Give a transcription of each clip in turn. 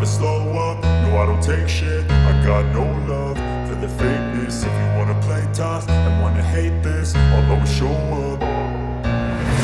slow up, no I don't take shit. I got no love for the fakeness. If you wanna play tough and wanna hate this, I'll always show up.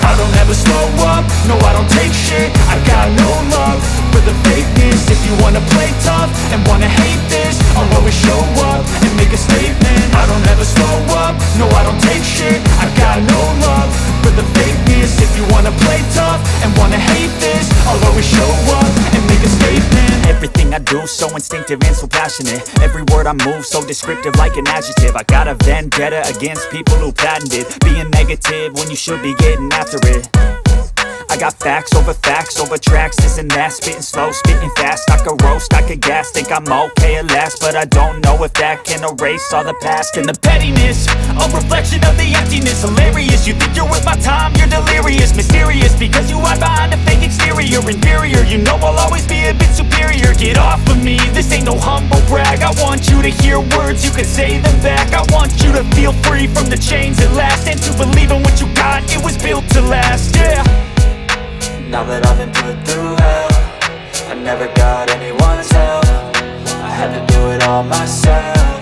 I don't ever slow up, no I don't take shit. I got no love for the fakeness. If you wanna play tough and wanna hate this, I'll always show up and make a statement. I don't ever slow up, no I don't take shit. I got no love for the fakeness. If you wanna play tough and wanna hate this, I'll always show up and make a statement. Everything I do so instinctive and so passionate. Every word I move so descriptive like an adjective. I got a vendetta against people who patented being negative when you should be getting after it. I got facts over tracks, this and that. Spitting slow, spitting fast, I could roast, I could gas. Think I'm okay at last, but I don't know if that can erase all the past. And the pettiness, a reflection of the emptiness. Hilarious, you think you're worth my time, you're delirious. Mysterious, because you hide behind a fake exterior. Inferior, you know I'll always be a bit superior. Get off of me, this ain't no humble brag. I want you to hear words, you can say them back. I want you to feel free from the chains at last, and to believe in what you got, it was built to last, yeah. Now that I've been put through hell, I never got anyone's help. I had to do it all myself.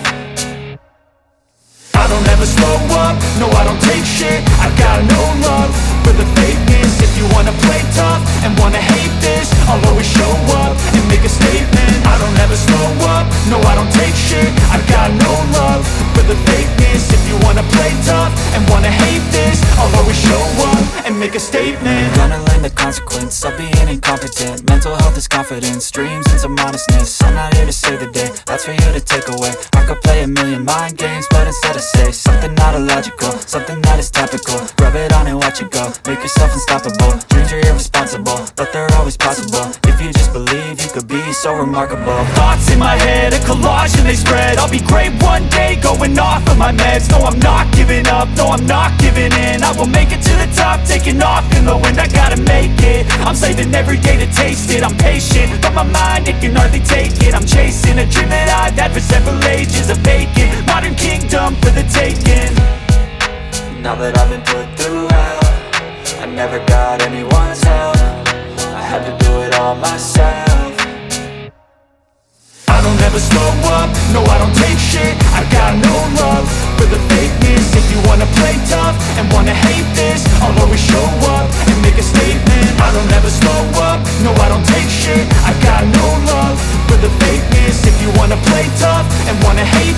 I don't ever slow up, no I don't take shit. I got no love for the fakeness. If you wanna play tough and wanna hate this, I'll always show up and make a statement. I don't ever slow up, no I don't take shit. I got no love for the fakeness. If you wanna play tough and wanna hate this, I'll always show up and make a statement. Gonna learn the consequence of being incompetent. Mental health is confidence, dreams and some honestness. I'm not here to save the day, that's for you to take away. I could play a million mind games, but instead I say something not illogical, something that is topical. Rub it on and watch it go, make yourself unstoppable. Dreams are irresponsible, but they're always possible. If you just believe, you could be so remarkable. Thoughts in my head, a collage and they spread. I'll be great one day, going off of my meds. No, I'm not giving up, no, I'm not giving in. I will make it to the top, taking off in the wind. I gotta make it, I'm saving every day to taste it. I'm patient, but my mind, it can hardly take it. I'm chasing a dream that I've had for several ages. A vacant, modern kingdom for the taking. Now that I've been put through hell, I never got anyone's help. I had to do it all myself. I don't ever slow up, no I don't take shit. I got no love for the fakeness. If you wanna play tough and wanna hate this, I'll always show up and make a statement. I don't ever slow up, no I don't take shit. I got no love for the fakeness. If you wanna play tough and wanna hate